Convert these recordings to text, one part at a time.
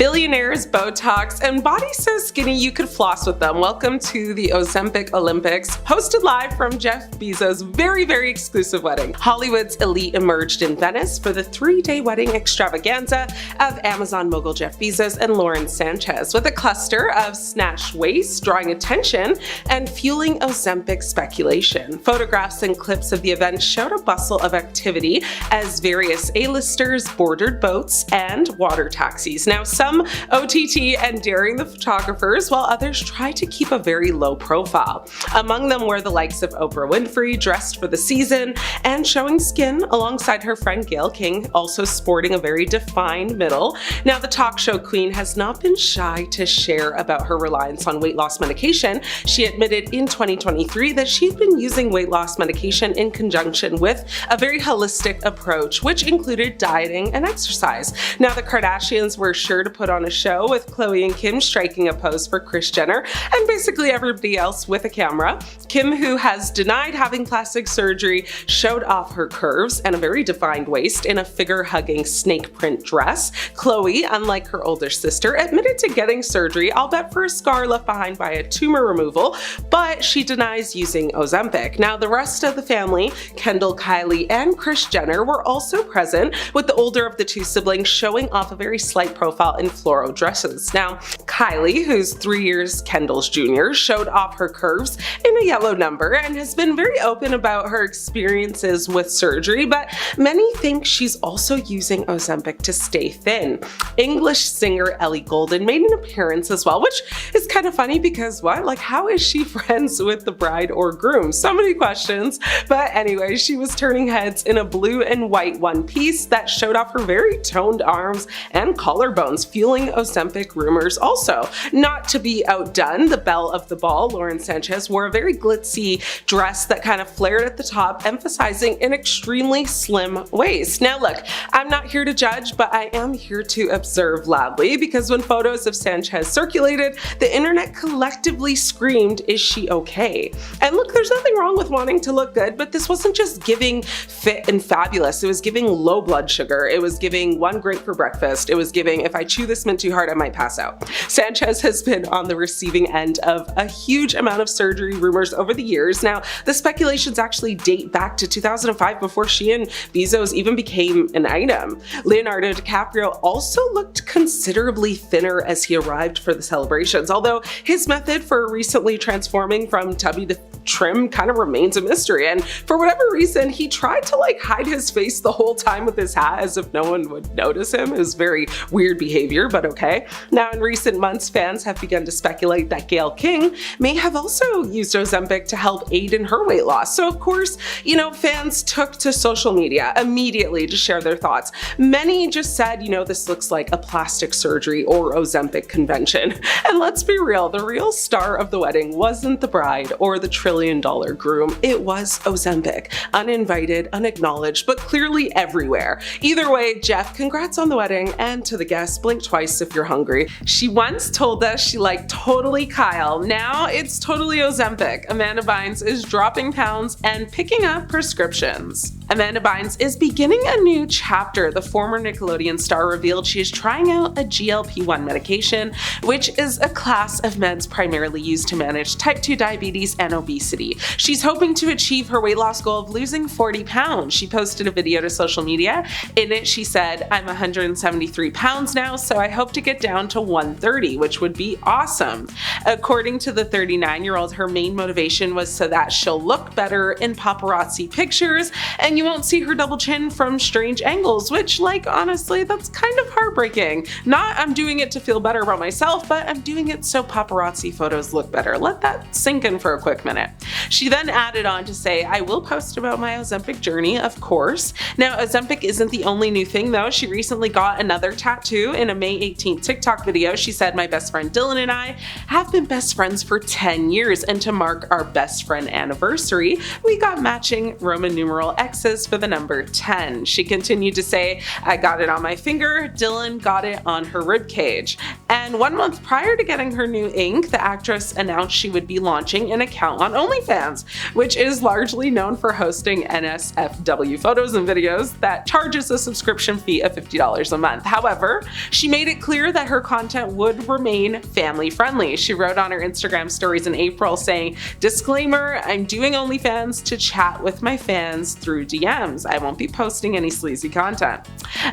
Billionaires, Botox, and bodies so skinny you could floss with them. Welcome to the Ozempic Olympics, hosted live from Jeff Bezos' very exclusive wedding. Hollywood's elite emerged in Venice for the 3-day wedding extravaganza of Amazon mogul Jeff Bezos and Lauren Sanchez, with a cluster of snatched waists drawing attention and fueling Ozempic speculation. Photographs and clips of the event showed a bustle of activity as various A-listers boarded boats and water taxis. Now, some OTT and daring the photographers, while others tried to keep a very low profile. Among them were the likes of Oprah Winfrey, dressed for the season and showing skin, alongside her friend Gayle King, also sporting a very defined middle. Now, the talk show queen has not been shy to share about her reliance on weight loss medication. She admitted in 2023 that she'd been using weight loss medication in conjunction with a very holistic approach, which included dieting and exercise. Now, the Kardashians were sure to put on a show, with Khloe and Kim striking a pose for Kris Jenner and basically everybody else with a camera. Kim, who has denied having plastic surgery, showed off her curves and a very defined waist in a figure-hugging snake print dress. Khloe, unlike her older sister, admitted to getting surgery, albeit for a scar left behind by a tumor removal, but she denies using Ozempic. Now, the rest of the family, Kendall, Kylie, and Kris Jenner, were also present, with the older of the two siblings showing off a very slight profile in floral dresses. Now, Kylie, who's 3 years Kendall's junior, showed off her curves in a yellow number and has been very open about her experiences with surgery, but many think she's also using Ozempic to stay thin. English singer Ellie Goulding made an appearance as well, which is kind of funny because how is she friends with the bride or groom? So many questions. But anyway, she was turning heads in a blue and white one piece that showed off her very toned arms and collarbones, fueling Ozempic rumors also. Not to be outdone, the belle of the ball, Lauren Sanchez, wore a very glitzy dress that kind of flared at the top, emphasizing an extremely slim waist. Now look, I'm not here to judge, but I am here to observe loudly, because when photos of Sanchez circulated, the internet collectively screamed, "Is she okay?" And look, there's nothing wrong with wanting to look good, but this wasn't just giving fit and fabulous. It was giving low blood sugar. It was giving one grape for breakfast. It was giving, if I chew this mint too hard, I might pass out. Sanchez has been on the receiving end of a huge amount of surgery rumors over the years. Now, the speculations actually date back to 2005, before she and Bezos even became an item. Leonardo DiCaprio also looked considerably thinner as he arrived for the celebrations, although his method for recently transforming from tubby to trim kind of remains a mystery. And for whatever reason, he tried to hide his face the whole time with his hat as if no one would notice him. It was very weird behavior, but okay. Now, in recent months, fans have begun to speculate that Gayle King may have also used Ozempic to help aid in her weight loss. So of course, fans took to social media immediately to share their thoughts. Many just said, this looks like a plastic surgery or Ozempic convention. And let's be real, the real star of the wedding wasn't the bride or the trillion-dollar groom. It was Ozempic, uninvited, unacknowledged, but clearly everywhere. Either way, Jeff, congrats on the wedding, and to the guests, blink twice if you're hungry. She once told us she liked totally Kyle. Now it's totally Ozempic. Amanda Bynes is dropping pounds and picking up prescriptions. Amanda Bynes is beginning a new chapter. The former Nickelodeon star revealed she is trying out a GLP-1 medication, which is a class of meds primarily used to manage type 2 diabetes and obesity. She's hoping to achieve her weight loss goal of losing 40 pounds. She posted a video to social media. In it, she said, "I'm 173 pounds now, so I hope to get down to 130, which would be awesome." According to the 39-year-old, her main motivation was so that she'll look better in paparazzi pictures and you won't see her double chin from strange angles, which, honestly, that's kind of heartbreaking. Not I'm doing it to feel better about myself, but I'm doing it so paparazzi photos look better. Let that sink in for a quick minute. She then added on to say, "I will post about my Ozempic journey, of course." Now, Ozempic isn't the only new thing though. She recently got another tattoo. In a May 18th TikTok video, she said, "My best friend Dylan and I have been best friends for 10 years, and to mark our best friend anniversary, we got matching Roman numeral X's for the number 10. She continued to say, "I got it on my finger, Dylan got it on her ribcage." And 1 month prior to getting her new ink, the actress announced she would be launching an account on OnlyFans, which is largely known for hosting NSFW photos and videos that charges a subscription fee of $50 a month. However, she made it clear that her content would remain family friendly. She wrote on her Instagram stories in April saying, "Disclaimer, I'm doing OnlyFans to chat with my fans through DMs. I won't be posting any sleazy content."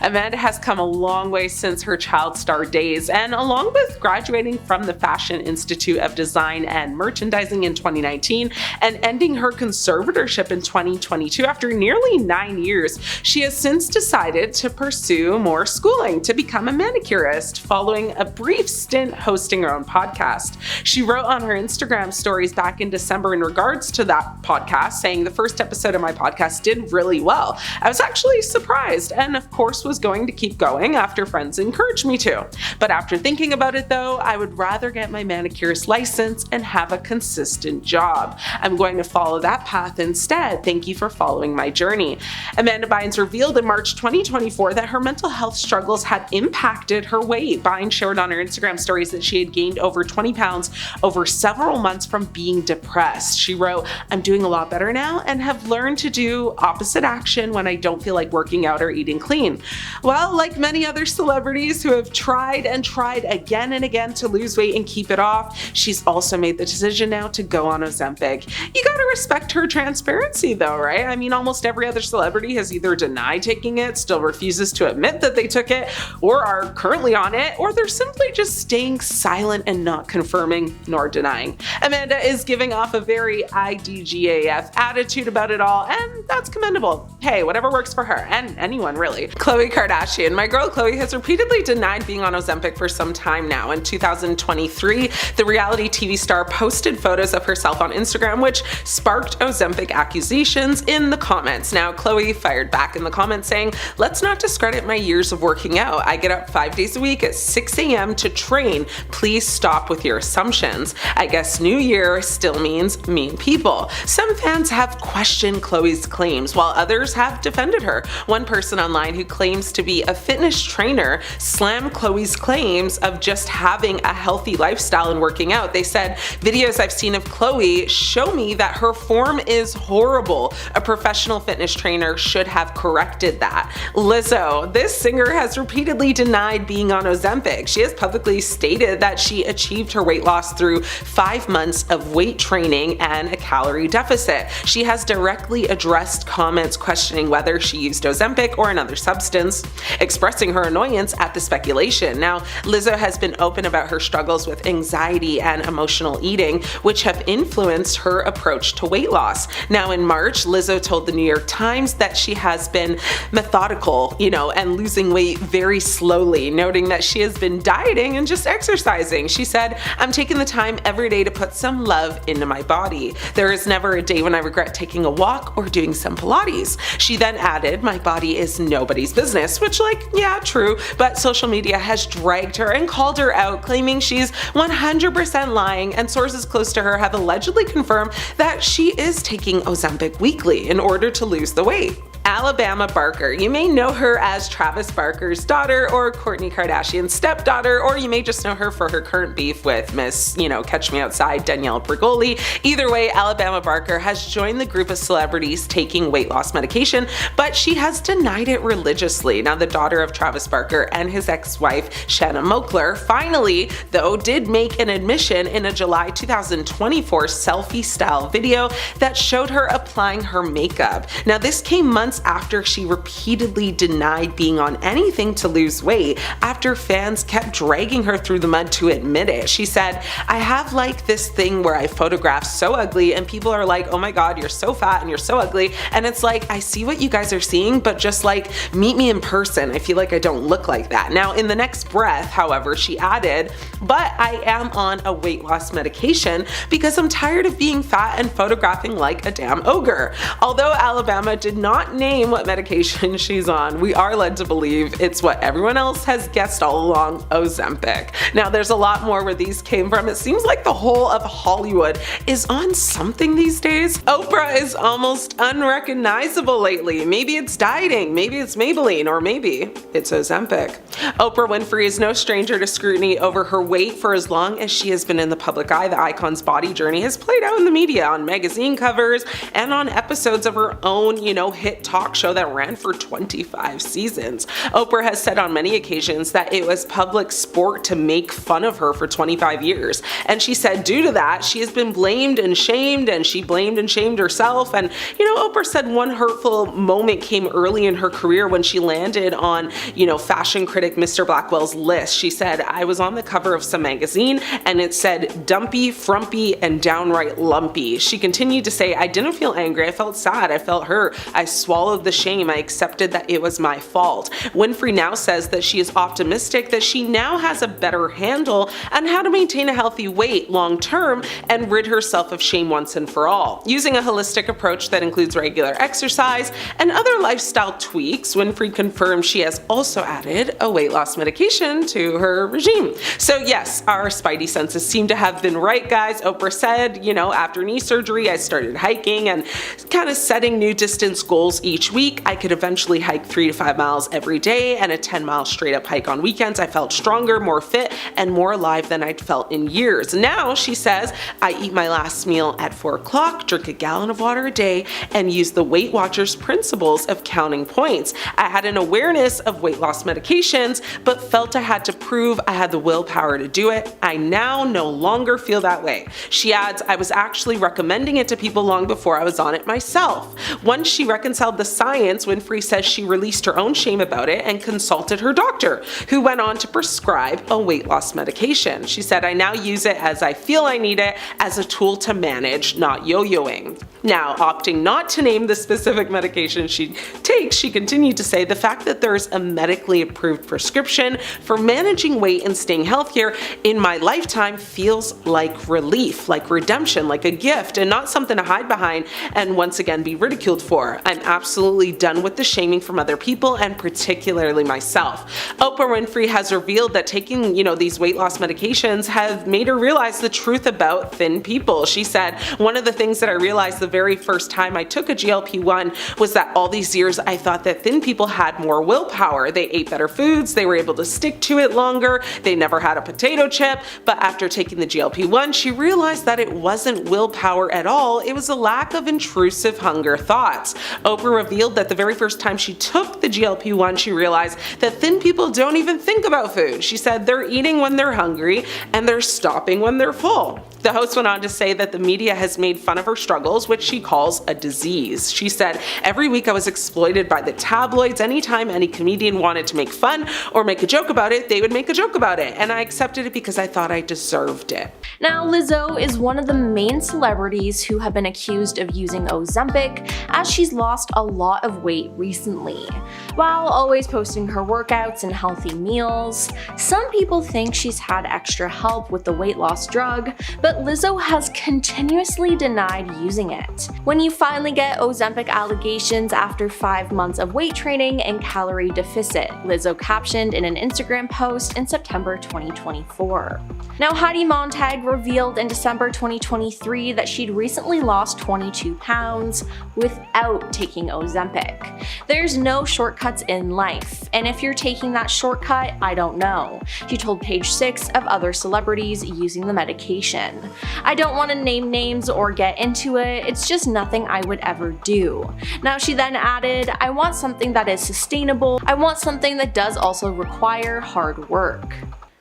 Amanda has come a long way since her child star days, and along with graduating from the Fashion Institute of Design and Merchandising in 2019 and ending her conservatorship in 2022 after nearly 9 years, she has since decided to pursue more schooling to become a manicurist, following a brief stint hosting her own podcast. She wrote on her Instagram stories back in December in regards to that podcast, saying, "The first episode of my podcast did really well. I was actually surprised and of course was going to keep going after friends encouraged me to. But after thinking about it though, I would rather get my manicurist license and have a consistent job. I'm going to follow that path instead. Thank you for following my journey." Amanda Bynes revealed in March 2024 that her mental health struggles had impacted her weight. Bynes shared on her Instagram stories that she had gained over 20 pounds over several months from being depressed. She wrote, "I'm doing a lot better now and have learned to do opposite action when I don't feel like working out or eating clean." Well, like many other celebrities who have tried and tried again and again to lose weight and keep it off, she's also made the decision now to go on Ozempic. You gotta respect her transparency though, right? I mean, almost every other celebrity has either denied taking it, still refuses to admit that they took it, or are currently on it, or they're simply just staying silent and not confirming nor denying. Amanda is giving off a very IDGAF attitude about it all, and that's commendable. Hey, whatever works for her, and anyone really. Khloe Kardashian. My girl Khloe has repeatedly denied being on Ozempic for some time now. In 2023, the reality TV star posted photos of herself on Instagram, which sparked Ozempic accusations in the comments. Now, Khloe fired back in the comments saying, "Let's not discredit my years of working out. I get up 5 days a week at 6 a.m. to train. Please stop with your assumptions. I guess New Year still means mean people." Some fans have questioned Khloe's claims, while others have defended her. One person online who claims to be a fitness trainer slammed Khloe's claims of just having a healthy lifestyle and working out. They said, "Videos I've seen of Khloe show me that her form is horrible. A professional fitness trainer should have corrected that." Lizzo. This singer has repeatedly denied being on Ozempic. She has publicly stated that she achieved her weight loss through 5 months of weight training and a calorie deficit. She has directly addressed comments questioning whether she used Ozempic or another substance, expressing her annoyance at the speculation. Now, Lizzo has been open about her struggles with anxiety and emotional eating, which have influenced her approach to weight loss. Now, in March, Lizzo told the New York Times that she has been methodical, and losing weight very slowly, noting that she has been dieting and just exercising. She said, "I'm taking the time every day to put some love into my body. There is never a day when I regret taking a walk or doing some Pilates." She then added, "My body is nobody's business," which, yeah, true, but social media has dragged her and called her out, claiming she's 100% lying, and sources close to her have allegedly confirmed that she is taking Ozempic weekly in order to lose the weight. Alabama Barker. You may know her as Travis Barker's daughter or Kourtney Kardashian's stepdaughter, or you may just know her for her current beef with Miss, Catch Me Outside, Danielle Bregoli. Either way, Alabama Barker has joined the group of celebrities taking weight loss medication, but she has denied it religiously. Now, the daughter of Travis Barker and his ex-wife, Shanna Moakler, finally, though, did make an admission in a July 2024 selfie-style video that showed her applying her makeup. Now, this came months after she repeatedly denied being on anything to lose weight after fans kept dragging her through the mud to admit it. She said, "I have this thing where I photograph so ugly and people are like, 'Oh my god, you're so fat and you're so ugly,' and it's I see what you guys are seeing, but just meet me in person. I feel like I don't look like that." Now, in the next breath, however, she added, "But I am on a weight loss medication because I'm tired of being fat and photographing like a damn ogre." Although Alabama did not name name what medication she's on, we are led to believe it's what everyone else has guessed all along, Ozempic. Now, there's a lot more where these came from. It seems like the whole of Hollywood is on something these days. Oprah is almost unrecognizable lately. Maybe it's dieting, maybe it's Maybelline, or maybe it's Ozempic. Oprah Winfrey is no stranger to scrutiny over her weight. For as long as she has been in the public eye, the icon's body journey has played out in the media, on magazine covers, and on episodes of her own, hit talk show that ran for 25 seasons. Oprah has said on many occasions that it was public sport to make fun of her for 25 years. And she said due to that, she has been blamed and shamed, and she blamed and shamed herself. And, Oprah said one hurtful moment came early in her career when she landed on, fashion critic Mr. Blackwell's list. She said, "I was on the cover of some magazine and it said dumpy, frumpy, and downright lumpy." She continued to say, "I didn't feel angry. I felt sad. I felt hurt. I swallowed the shame. I accepted that it was my fault." Winfrey now says that she is optimistic that she now has a better handle on how to maintain a healthy weight long term and rid herself of shame once and for all. Using a holistic approach that includes regular exercise and other lifestyle tweaks, Winfrey confirms she has also added a weight loss medication to her regime. So yes, our spidey senses seem to have been right, guys. Oprah said, after knee surgery, I started hiking and kind of setting new distance goals each week. I could eventually hike 3 to 5 miles every day and a 10-mile straight up hike on weekends. I felt stronger, more fit, and more alive than I'd felt in years. Now, she says, I eat my last meal at 4 o'clock, drink a gallon of water a day, and use the Weight Watchers principles of counting points. I had an awareness of weight loss medications, but felt I had to prove I had the willpower to do it. I now no longer feel that way. She adds, I was actually recommending it to people long before I was on it myself. Once she reconciled the science, Winfrey says she released her own shame about it and consulted her doctor, who went on to prescribe a weight loss medication. She said, I now use it as I feel I need it, as a tool to manage, not yo-yoing. Now, opting not to name the specific medication she takes, she continued to say, the fact that there's a medically approved prescription for managing weight and staying healthier in my lifetime feels like relief, like redemption, like a gift, and not something to hide behind and once again be ridiculed for. I'm absolutely done with the shaming from other people, and particularly myself. Oprah Winfrey has revealed that taking, these weight loss medications have made her realize the truth about thin people. She said, one of the things that I realized the very first time I took a GLP-1 was that all these years I thought that thin people had more willpower. They ate better foods, they were able to stick to it longer, they never had a potato chip. But after taking the GLP-1, she realized that it wasn't willpower at all, it was a lack of intrusive hunger thoughts. Oprah revealed that the very first time she took the GLP-1, she realized that thin people don't even think about food. She said they're eating when they're hungry and they're stopping when they're full. The host went on to say that the media has made fun of her struggles, which she calls a disease. She said, every week I was exploited by the tabloids. Anytime any comedian wanted to make fun or make a joke about it, they would make a joke about it. And I accepted it because I thought I deserved it. Now, Lizzo is one of the main celebrities who have been accused of using Ozempic, as she's lost a lot of weight recently. While always posting her workouts and healthy meals, some people think she's had extra help with the weight loss drug, but Lizzo has continuously denied using it. When you finally get Ozempic allegations after 5 months of weight training and calorie deficit, Lizzo captioned in an Instagram post in September 2024. Now, Heidi Montag revealed in December 2023 that she'd recently lost 22 pounds without taking Ozempic. There's no shortcuts in life, and if you're taking that shortcut, I don't know, she told Page 6 of other celebrities using the medication. I don't want to name names or get into it, it's just nothing I would ever do. Now, she then added, I want something that is sustainable, I want something that does also require hard work.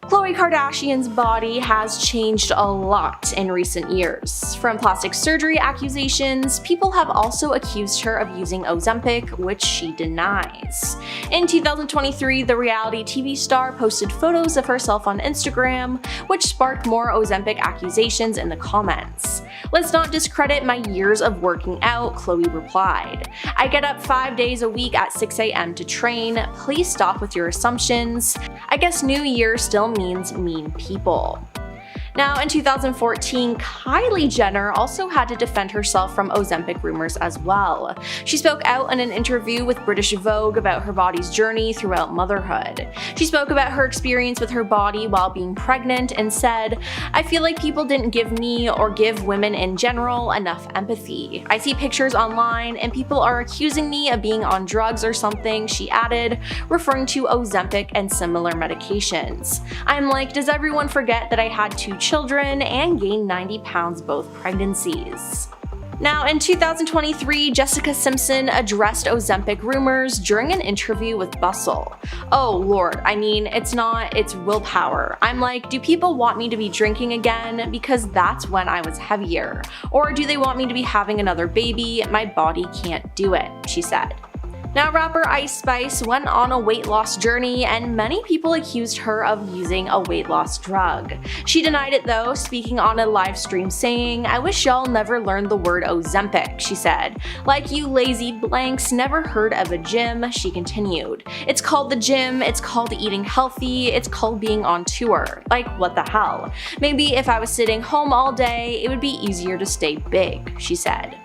Khloe Kardashian's body has changed a lot in recent years. From plastic surgery accusations, people have also accused her of using Ozempic, which she denies. In 2023, the reality TV star posted photos of herself on Instagram, which sparked more Ozempic accusations in the comments. Let's not discredit my years of working out, Khloe replied. I get up 5 days a week at 6 a.m. to train. Please stop with your assumptions. I guess New Year still means mean people. Now, in 2014, Kylie Jenner also had to defend herself from Ozempic rumors as well. She spoke out in an interview with British Vogue about her body's journey throughout motherhood. She spoke about her experience with her body while being pregnant and said, "I feel like people didn't give me or give women in general enough empathy. I see pictures online and people are accusing me of being on drugs or something," she added, referring to Ozempic and similar medications. "I'm like, does everyone forget that I had 2 children and gained 90 pounds both pregnancies?" Now, in 2023, Jessica Simpson addressed Ozempic rumors during an interview with Bustle. "Oh lord, I mean, it's willpower. I'm like, do people want me to be drinking again? Because that's when I was heavier. Or do they want me to be having another baby? My body can't do it," she said. Now, rapper Ice Spice went on a weight loss journey and many people accused her of using a weight loss drug. She denied it though, speaking on a live stream saying, "I wish y'all never learned the word Ozempic," she said. "Like you lazy blanks never heard of a gym," she continued. "It's called the gym, it's called eating healthy, it's called being on tour. Like what the hell? Maybe if I was sitting home all day, it would be easier to stay big," she said.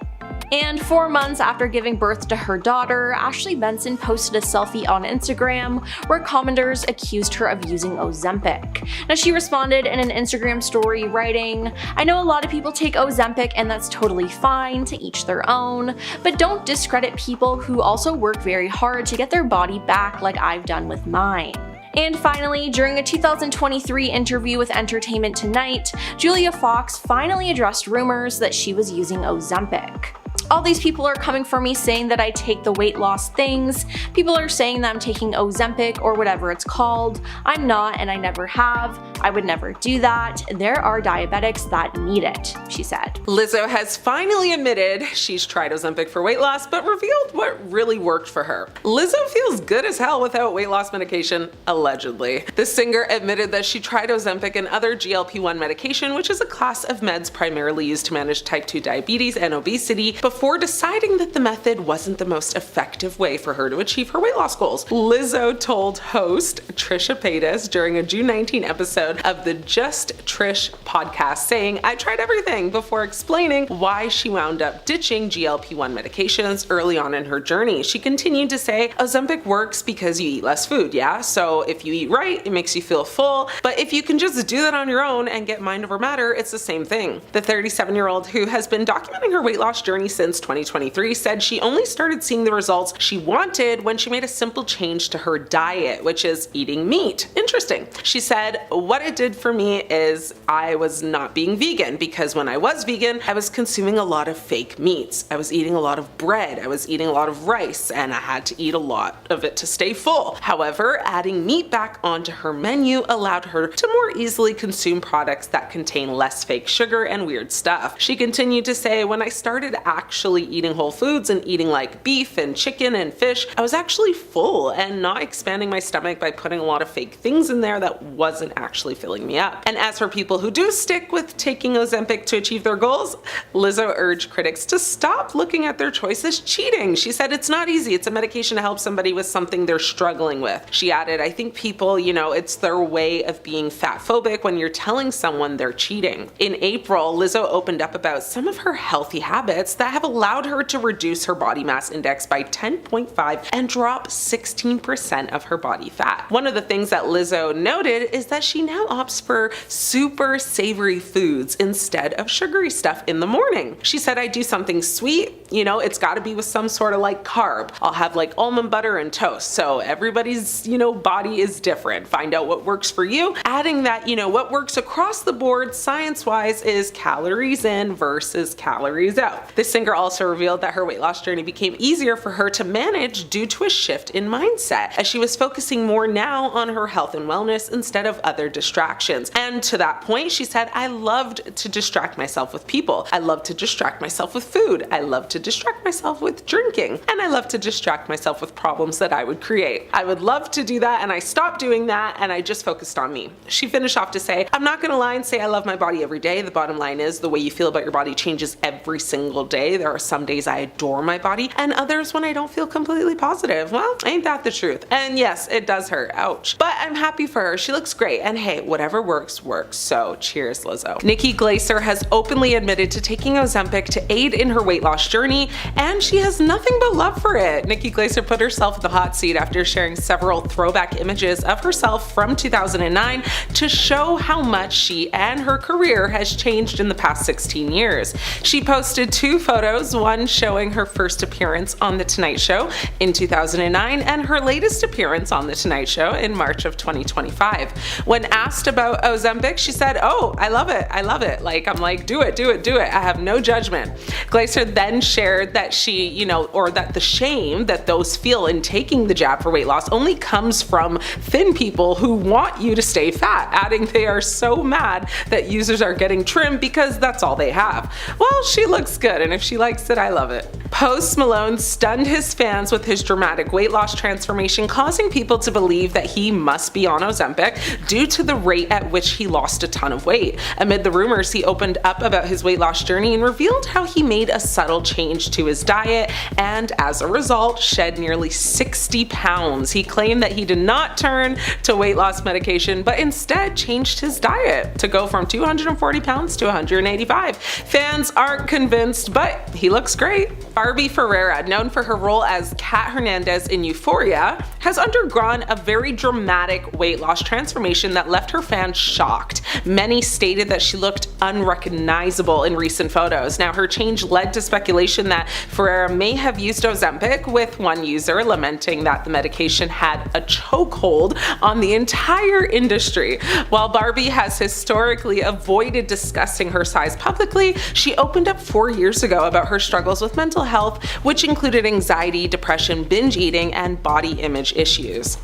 And 4 months after giving birth to her daughter, Ashley Benson posted a selfie on Instagram where commenters accused her of using Ozempic. Now, she responded in an Instagram story writing, "I know a lot of people take Ozempic and that's totally fine, to each their own, but don't discredit people who also work very hard to get their body back like I've done with mine." And finally, during a 2023 interview with Entertainment Tonight, Julia Fox finally addressed rumors that she was using Ozempic. "All these people are coming for me saying that I take the weight loss things. People are saying that I'm taking Ozempic or whatever it's called. I'm not and I never have. I would never do that. There are diabetics that need it," she said. Lizzo has finally admitted she's tried Ozempic for weight loss, but revealed what really worked for her. Lizzo feels good as hell without weight loss medication, allegedly. The singer admitted that she tried Ozempic and other GLP-1 medication, which is a class of meds primarily used to manage type 2 diabetes and obesity, before deciding that the method wasn't the most effective way for her to achieve her weight loss goals. Lizzo told host Trisha Paytas during a June 19 episode of the Just Trish podcast, saying, "I tried everything," before explaining why she wound up ditching GLP-1 medications early on in her journey. She continued to say, "Ozempic works because you eat less food, yeah? So if you eat right, it makes you feel full, but if you can just do that on your own and get mind over matter, it's the same thing." The 37-year-old, who has been documenting her weight loss journey since 2023, said she only started seeing the results she wanted when she made a simple change to her diet, which is eating meat. Interesting. She said, "What it did for me is I was not being vegan, because when I was vegan, I was consuming a lot of fake meats. I was eating a lot of bread, I was eating a lot of rice, and I had to eat a lot of it to stay full. However, adding meat back onto her menu allowed her to more easily consume products that contain less fake sugar and weird stuff." She continued to say, "When I started actually eating whole foods and eating like beef and chicken and fish, I was actually full and not expanding my stomach by putting a lot of fake things in there that wasn't actually filling me up." And as for people who do stick with taking Ozempic to achieve their goals, Lizzo urged critics to stop looking at their choice as cheating. She said, "It's not easy. It's a medication to help somebody with something they're struggling with." She added, "I think people, it's their way of being fat phobic when you're telling someone they're cheating." In April, Lizzo opened up about some of her healthy habits that have allowed her to reduce her body mass index by 10.5 and drop 16% of her body fat. One of the things that Lizzo noted is that she now opts for super savory foods instead of sugary stuff in the morning. She said, "I do something sweet, it's gotta be with some sort of like carb. I'll have like almond butter and toast." So everybody's, body is different. Find out what works for you. Adding that, what works across the board science-wise is calories in versus calories out. The singer also revealed that her weight loss journey became easier for her to manage due to a shift in mindset, as she was focusing more now on her health and wellness instead of other distractions. And to that point, she said, "I loved to distract myself with people. I love to distract myself with food. I love to distract myself with drinking. And I love to distract myself with problems that I would create. I would love to do that, and I stopped doing that, and I just focused on me." She finished off to say, "I'm not gonna lie and say I love my body every day. The bottom line is the way you feel about your body changes every single day. There are some days I adore my body and others when I don't feel completely positive. Well, ain't that the truth? And yes, it does hurt. Ouch. But I'm happy for her. She looks great. And hey, whatever works, works. So cheers, Lizzo. Nikki Glaser has openly admitted to taking Ozempic to aid in her weight loss journey, and she has nothing but love for it. Nikki Glaser put herself in the hot seat after sharing several throwback images of herself from 2009 to show how much she and her career has changed in the past 16 years. She posted 2 photos, one showing her first appearance on The Tonight Show in 2009 and her latest appearance on The Tonight Show in March of 2025. When asked about Ozempic, she said, "Oh, I love it. I love it. I'm like, do it, do it, do it. I have no judgment." Glaser then shared that that the shame that those feel in taking the jab for weight loss only comes from thin people who want you to stay fat, adding they are so mad that users are getting trim because that's all they have. Well, she looks good, and if she likes it, I love it. Post Malone stunned his fans with his dramatic weight loss transformation, causing people to believe that he must be on Ozempic due to the rate at which he lost a ton of weight. Amid the rumors, he opened up about his weight loss journey and revealed how he made a subtle change to his diet and, as a result, shed nearly 60 pounds. He claimed that he did not turn to weight loss medication, but instead changed his diet to go from 240 pounds to 185. Fans aren't convinced, but he looks great. Barbie Ferreira, known for her role as Kat Hernandez in Euphoria, has undergone a very dramatic weight loss transformation that left her fans shocked. Many stated that she looked unrecognizable in recent photos. Now, her change led to speculation that Ferreira may have used Ozempic, with one user lamenting that the medication had a chokehold on the entire industry. While Barbie has historically avoided discussing her size publicly, she opened up 4 years ago about her struggles with mental health, which included anxiety, depression, binge eating, and body image issues.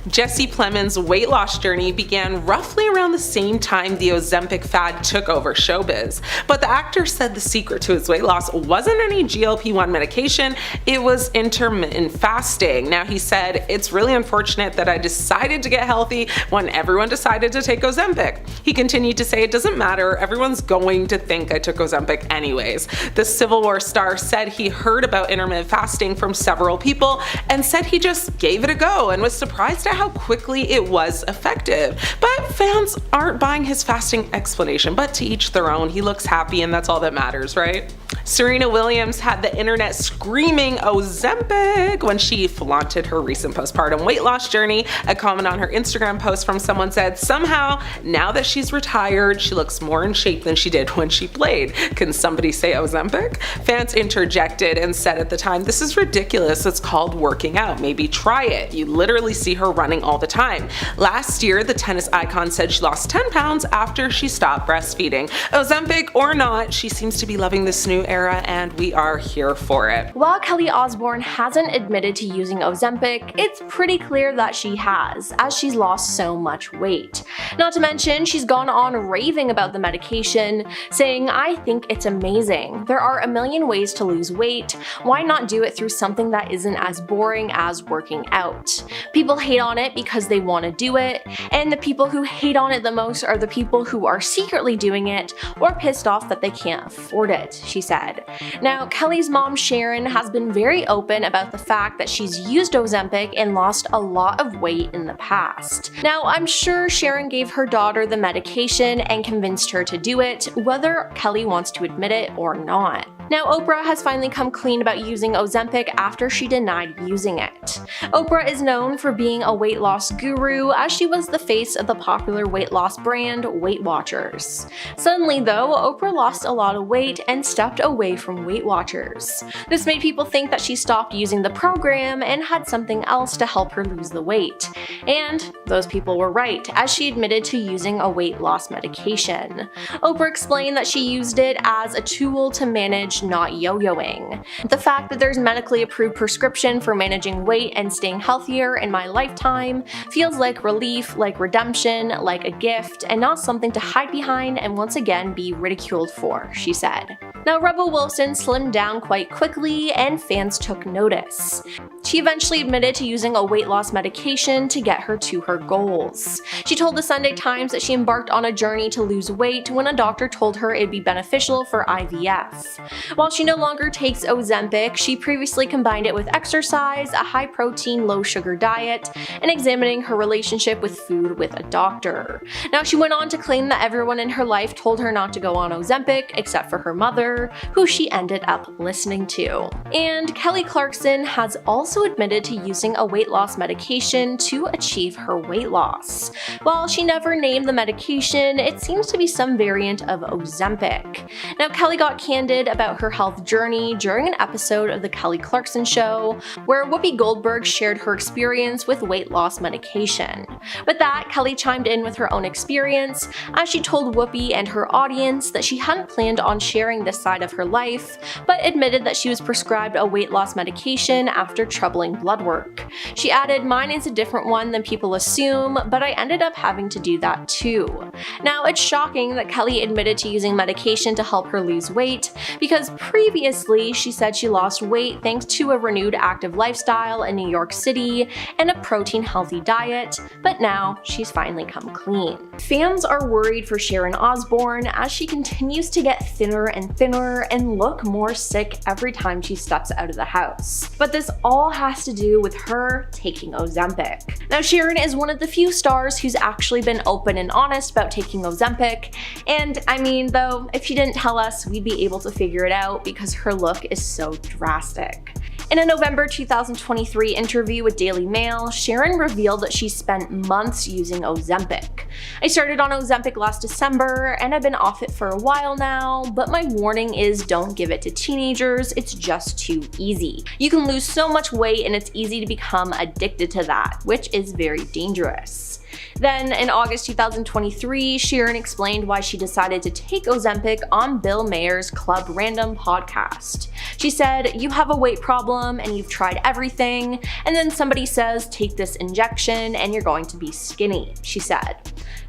Jesse Plemons' weight loss journey began roughly around the same time the Ozempic fad took over showbiz, but the actor said the secret to his weight loss wasn't any GLP-1 medication, it was intermittent fasting. Now, he said, "It's really unfortunate that I decided to get healthy when everyone decided to take Ozempic." He continued to say, "It doesn't matter, everyone's going to think I took Ozempic anyways." The Civil War star said he heard about intermittent fasting from several people and said he just gave it a go and was surprised at how quickly it was effective. But fans aren't buying his fasting explanation, but to each their own. He looks happy and that's all that matters, right? Serena Williams had the internet screaming Ozempic when she flaunted her recent postpartum weight loss journey. A comment on her Instagram post from someone said, "Somehow, now that she's retired, she looks more in shape than she did when she played. Can somebody say Ozempic?" Fans interjected and said at the time, "This is ridiculous. It's called working out. Maybe try it. You literally see her running all the time." Last year, the tennis icon said she lost 10 pounds after she stopped breastfeeding. Ozempic or not, she seems to be loving this new era, and we are here for it. While Kelly Osbourne hasn't admitted to using Ozempic, it's pretty clear that she has, as she's lost so much weight. Not to mention, she's gone on raving about the medication, saying, "I think it's amazing. There are a million ways to lose weight. Why not do it through something that isn't as boring as working out? People hate on it because they want to do it, and the people who hate on it the most are the people who are secretly doing it or pissed off that they can't afford it," she said. Now, Kelly's mom Sharon has been very open about the fact that she's used Ozempic and lost a lot of weight in the past. Now, I'm sure Sharon gave her daughter the medication and convinced her to do it, whether Kelly wants to admit it or not. Now, Oprah has finally come clean about using Ozempic after she denied using it. Oprah is known for being a weight loss guru, as she was the face of the popular weight loss brand Weight Watchers. Suddenly though, Oprah lost a lot of weight and stepped away from Weight Watchers. This made people think that she stopped using the program and had something else to help her lose the weight. And those people were right, as she admitted to using a weight loss medication. Oprah explained that she used it as a tool to manage not yo-yoing. The fact that there's medically approved prescription for managing weight and staying healthier in my lifetime feels like relief, like redemption, like a gift, and not something to hide behind and once again be ridiculed for, she said. Now, Rebel Wilson slimmed down quite quickly and fans took notice. She eventually admitted to using a weight loss medication to get her to her goals. She told the Sunday Times that she embarked on a journey to lose weight when a doctor told her it'd be beneficial for IVF. While she no longer takes Ozempic, she previously combined it with exercise, a high-protein, low-sugar diet, and examining her relationship with food with a doctor. Now, she went on to claim that everyone in her life told her not to go on Ozempic except for her mother, who she ended up listening to. And Kelly Clarkson has also admitted to using a weight loss medication to achieve her weight loss. While she never named the medication, it seems to be some variant of Ozempic. Now, Kelly got candid about her health journey during an episode of The Kelly Clarkson Show, where Whoopi Goldberg shared her experience with weight loss medication. With that, Kelly chimed in with her own experience, as she told Whoopi and her audience that she hadn't planned on sharing this side of her life, but admitted that she was prescribed a weight loss medication after troubling blood work. She added, "Mine is a different one than people assume, but I ended up having to do that too." Now, it's shocking that Kelly admitted to using medication to help her lose weight, because previously she said she lost weight thanks to a renewed active lifestyle in New York City and a protein-healthy diet, but now she's finally come clean. Fans are worried for Sharon Osbourne as she continues to get thinner and thinner and look more sick every time she steps out of the house. But this all has to do with her taking Ozempic. Now, Sharon is one of the few stars who's actually been open and honest about taking Ozempic, and I mean, though, if she didn't tell us, we'd be able to figure it out because her look is so drastic. In a November 2023 interview with Daily Mail, Sharon revealed that she spent months using Ozempic. "I started on Ozempic last December, and I've been off it for a while now, but my warning is don't give it to teenagers, it's just too easy. You can lose so much weight and it's easy to become addicted to that, which is very dangerous." Then, in August 2023, Sharon explained why she decided to take Ozempic on Bill Maher's Club Random podcast. She said, "You have a weight problem and you've tried everything, and then somebody says, take this injection and you're going to be skinny," she said.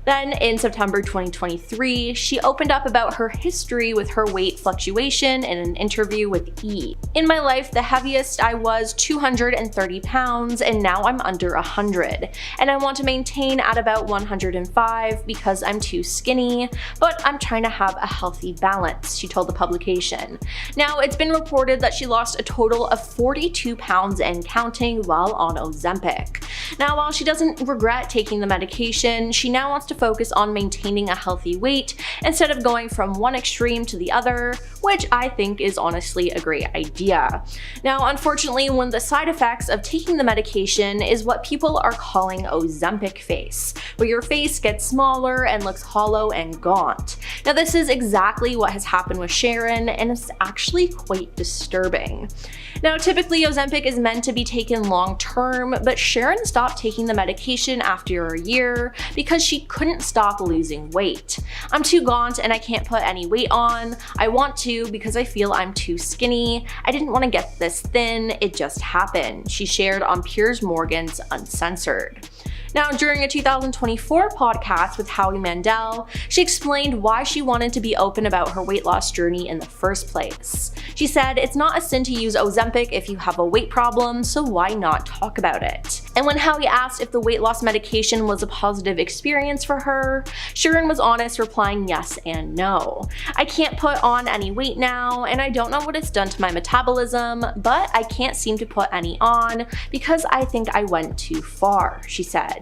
Then, in September 2023, she opened up about her history with her weight fluctuation in an interview with E! "In my life, the heaviest I was 230 pounds, and now I'm under 100. And I want to maintain at about 105 because I'm too skinny, but I'm trying to have a healthy balance," she told the publication. Now, it's been reported that she lost a total of 42 pounds and counting while on Ozempic. Now, while she doesn't regret taking the medication, she now wants to focus on maintaining a healthy weight instead of going from one extreme to the other, which I think is honestly a great idea. Now, unfortunately, one of the side effects of taking the medication is what people are calling Ozempic face, where your face gets smaller and looks hollow and gaunt. Now, this is exactly what has happened with Sharon, and it's actually quite disturbing. Now, typically Ozempic is meant to be taken long term, but Sharon stopped taking the medication after a year because she couldn't stop losing weight. "I'm too gaunt and I can't put any weight on. I want to because I feel I'm too skinny. I didn't want to get this thin, it just happened," she shared on Piers Morgan's Uncensored. Now, during a 2024 podcast with Howie Mandel, she explained why she wanted to be open about her weight loss journey in the first place. She said, "It's not a sin to use Ozempic if you have a weight problem, so why not talk about it?" And when Howie asked if the weight loss medication was a positive experience for her, Sharon was honest, replying yes and no. "I can't put on any weight now, and I don't know what it's done to my metabolism, but I can't seem to put any on because I think I went too far," she said.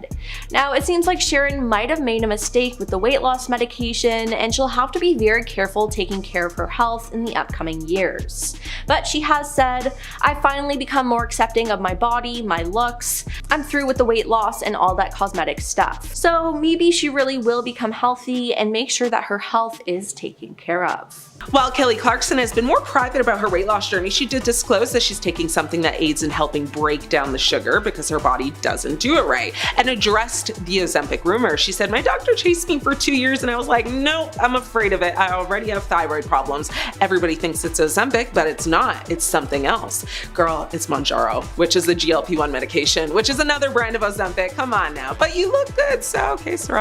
Now, it seems like Sharon might have made a mistake with the weight loss medication, and she'll have to be very careful taking care of her health in the upcoming years. But she has said, "I finally become more accepting of my body, my looks. I'm through with the weight loss and all that cosmetic stuff." So maybe she really will become healthy and make sure that her health is taken care of. While Kelly Clarkson has been more private about her weight loss journey, she did disclose that she's taking something that aids in helping break down the sugar because her body doesn't do it right, and addressed the Ozempic rumor. She said, "My doctor chased me for 2 years and I was like, nope, I'm afraid of it. I already have thyroid problems. Everybody thinks it's Ozempic, but it's not. It's something else. Girl, it's Mounjaro, which is the GLP-1 medication, which is another brand of Ozempic. Come on now. But you look good, so okay, sarah.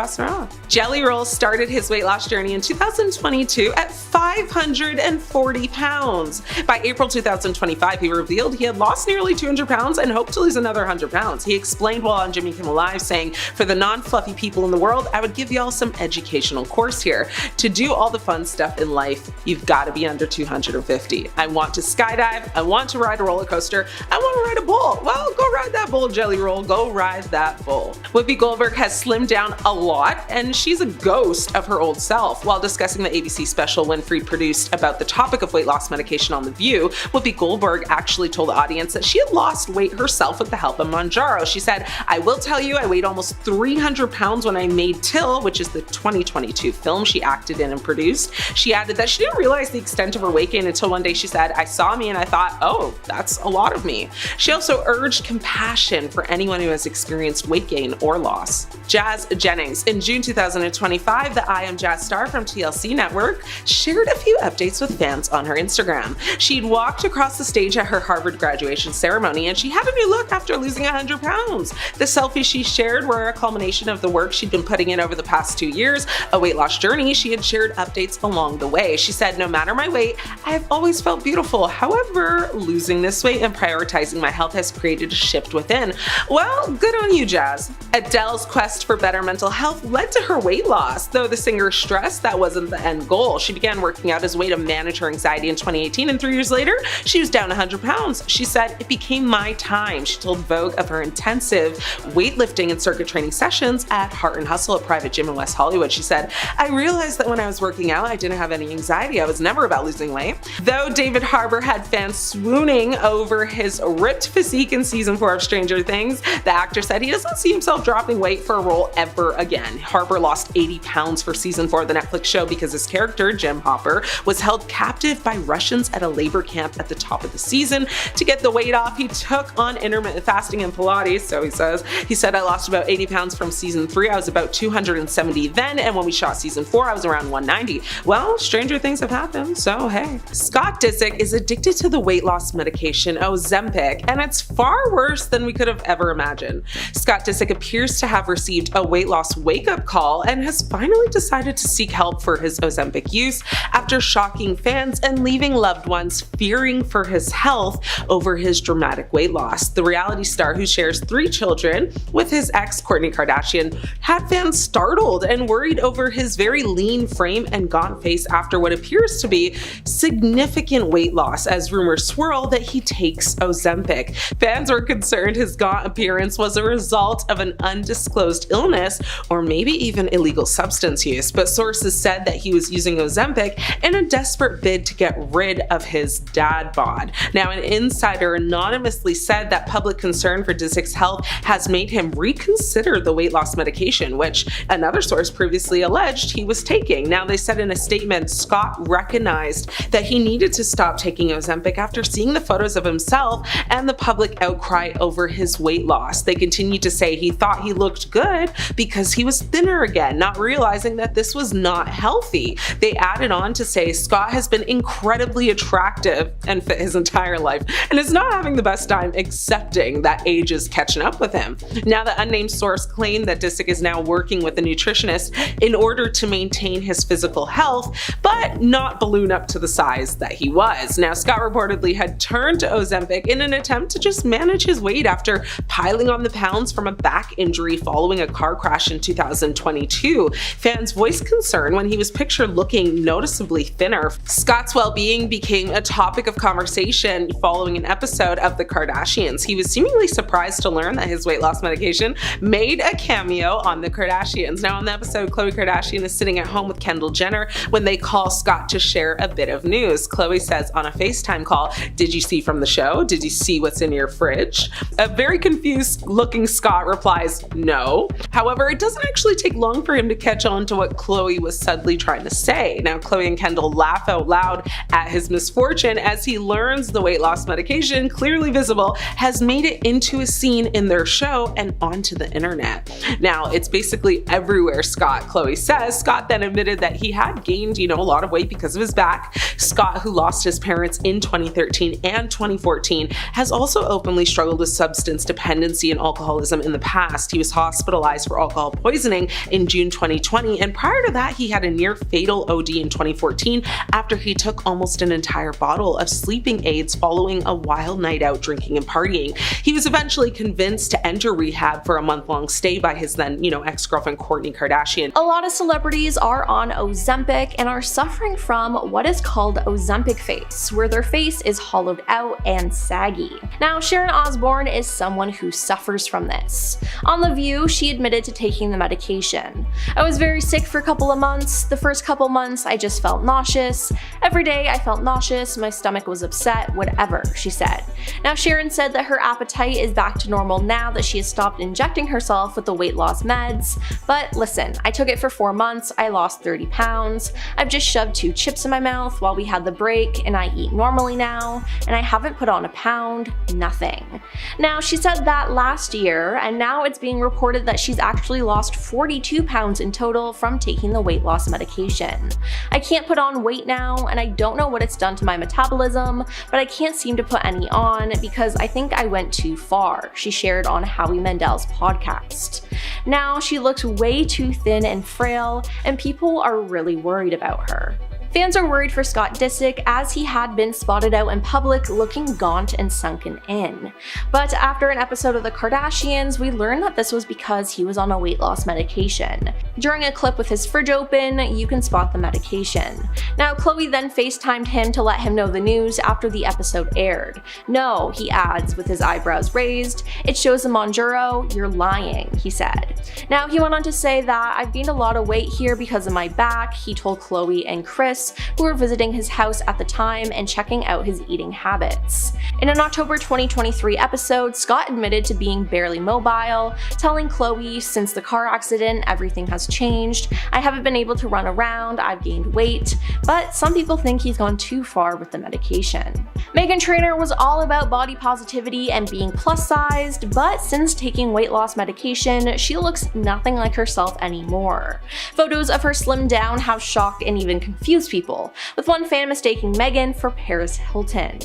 Jelly Roll started his weight loss journey in 2022 at 540 pounds. By April 2025, he revealed he had lost nearly 200 pounds and hoped to lose another 100 pounds. He explained while on Jimmy Kimmel Live, saying, "For the non-fluffy people in the world, I would give y'all some educational course here. To do all the fun stuff in life, you've got to be under 250. I want to skydive. I want to ride a roller coaster. I want to ride a bull. Well, go ride that bull, Jelly Roll. Go ride that bull." Whoopi Goldberg has slimmed down a lot, and she's a ghost of her old self. While discussing the ABC special Winfrey produced about the topic of weight loss medication on The View, Whoopi Goldberg actually told the audience that she had lost weight herself with the help of Mounjaro. She said, "I will tell you, I weighed almost 300 pounds when I made Till," which is the 2022 film she acted in and produced. She added that she didn't realize the extent of her weight gain until one day she said, "I saw me and I thought, oh, that's a lot of me." She also urged compassion for anyone who has experienced weight gain or loss. Jazz Jennings. In June 2025, the I Am Jazz star from TLC Network shared a few updates with fans on her Instagram. She'd walked across the stage at her Harvard graduation ceremony, and she had a new look after losing 100 pounds. The selfies she shared were a culmination of the work she'd been putting in over the past 2 years, a weight loss journey. She had shared updates along the way. She said, "No matter my weight, I have always felt beautiful. However, losing this weight and prioritizing my health has created a shift within." Well, good on you, Jazz. Adele's quest for better mental health led to her weight loss, though the singer stressed that wasn't the end goal. She began working out as a way to manage her anxiety in 2018, and 3 years later, she was down 100 pounds. She said, "It became my time." She told Vogue of her intensive weightlifting and circuit training sessions at Heart and Hustle, a private gym in West Hollywood. She said, "I realized that when I was working out, I didn't have any anxiety. I was never about losing weight." Though David Harbour had fans swooning over his ripped physique in season 4 of Stranger Things, the actor said he doesn't see himself dropping weight for a role ever again. Harbour lost 80 pounds for season 4 of the Netflix show because his character, Jim Hopper, was held captive by Russians at a labor camp at the top of the season. To get the weight off, he took on intermittent fasting and Pilates, so he says. He said, "I lost about 80 pounds from season 3. I was about 270 then, and when we shot season 4, I was around 190. Well, stranger things have happened, so hey. Scott Disick is addicted to the weight loss medication Ozempic, and it's far worse than we could have ever imagined. Scott Disick appears to have received a weight loss wake-up call and has finally decided to seek help for his Ozempic use after shocking fans and leaving loved ones fearing for his health over his dramatic weight loss. The reality star, who shares 3 children with his ex Kourtney Kardashian, had fans startled and worried over his very lean frame and gaunt face after what appears to be significant weight loss, as rumors swirl that he takes Ozempic. Fans were concerned his gaunt appearance was a result of an undisclosed illness or maybe even illegal substance use, but sources said that he was using Ozempic in a desperate bid to get rid of his dad bod. Now, an insider anonymously said that public concern for Disick's health has made him reconsider the weight loss medication, which another source previously alleged he was taking. Now, they said in a statement, Scott recognized that he needed to stop taking Ozempic after seeing the photos of himself and the public outcry over his weight loss. They continued to say he thought he looked good because he was thinner again, not realizing that this was not healthy. They added on to say Scott has been incredibly attractive and fit his entire life and is not having the best time accepting that age is catching up with him. Now, the unnamed source claimed that Disick is now working with a nutritionist in order to maintain his physical health, but not balloon up to the size that he was. Now, Scott reportedly had turned to Ozempic in an attempt to just manage his weight after piling on the pounds from a back injury following a car crash in 2022. Fans voiced concern when he was pictured looking noticeably thinner. Scott's well-being became a topic of conversation following an episode of The Kardashians. He was seemingly surprised to learn that his weight loss medication made a cameo on The Kardashians. Now, on the episode, Khloe Kardashian is sitting at home with Kendall Jenner when they call Scott to share a bit of news. Khloe says on a FaceTime call, "Did you see from the show? Did you see what's in your fridge?" A very confused looking Scott replies, "No." However, it doesn't actually take long for him to catch on to what Khloe was subtly trying to say. Now, Khloe and Kendall laugh out loud at his misfortune as he learns the weight loss medication, clearly visible, has made it into a scene in their show and onto the internet. Now, it's basically everywhere, Khloe says. Scott then admitted that he had gained, a lot of weight because of his back. Scott, who lost his parents in 2013 and 2014, has also openly struggled with substance dependence dependency and alcoholism in the past. He was hospitalized for alcohol poisoning in June 2020, and prior to that, he had a near fatal OD in 2014 after he took almost an entire bottle of sleeping aids following a wild night out drinking and partying. He was eventually convinced to enter rehab for a month-long stay by his then, ex-girlfriend Kourtney Kardashian. A lot of celebrities are on Ozempic and are suffering from what is called Ozempic face, where their face is hollowed out and saggy. Now, Sharon Osbourne is someone who suffers from this. On The View, she admitted to taking the medication. "I was very sick for a couple of months. The first couple months, I just felt nauseous. Every day I felt nauseous, my stomach was upset, whatever," she said. Now, Sharon said that her appetite is back to normal now that she has stopped injecting herself with the weight loss meds. But listen, I took it for 4 months, I lost 30 pounds. I've just shoved 2 chips in my mouth while we had the break, and I eat normally now, and I haven't put on a pound, nothing. Now, she said that last year, and now it's being reported that she's actually lost 42 pounds in total from taking the weight loss medication. "I can't put on weight now, and I don't know what it's done to my metabolism, but I can't seem to put any on because I think I went too far," she shared on Howie Mandel's podcast. Now, she looks way too thin and frail, and people are really worried about her. Fans are worried for Scott Disick as he had been spotted out in public looking gaunt and sunken in. But after an episode of The Kardashians, we learned that this was because he was on a weight loss medication. During a clip with his fridge open, you can spot the medication. Now, Khloe then FaceTimed him to let him know the news after the episode aired. "No," he adds with his eyebrows raised, "it shows a Monjuro, you're lying," he said. Now, he went on to say that, "I've gained a lot of weight here because of my back," he told Khloe and Chris, who were visiting his house at the time and checking out his eating habits. In an October 2023 episode, Scott admitted to being barely mobile, telling Khloe, "Since the car accident, everything has changed. I haven't been able to run around, I've gained weight," but some people think he's gone too far with the medication. Meghan Trainor was all about body positivity and being plus-sized, but since taking weight loss medication, she looks nothing like herself anymore. Photos of her slimmed down have shocked and even confused people, with one fan mistaking Meghan for Paris Hilton.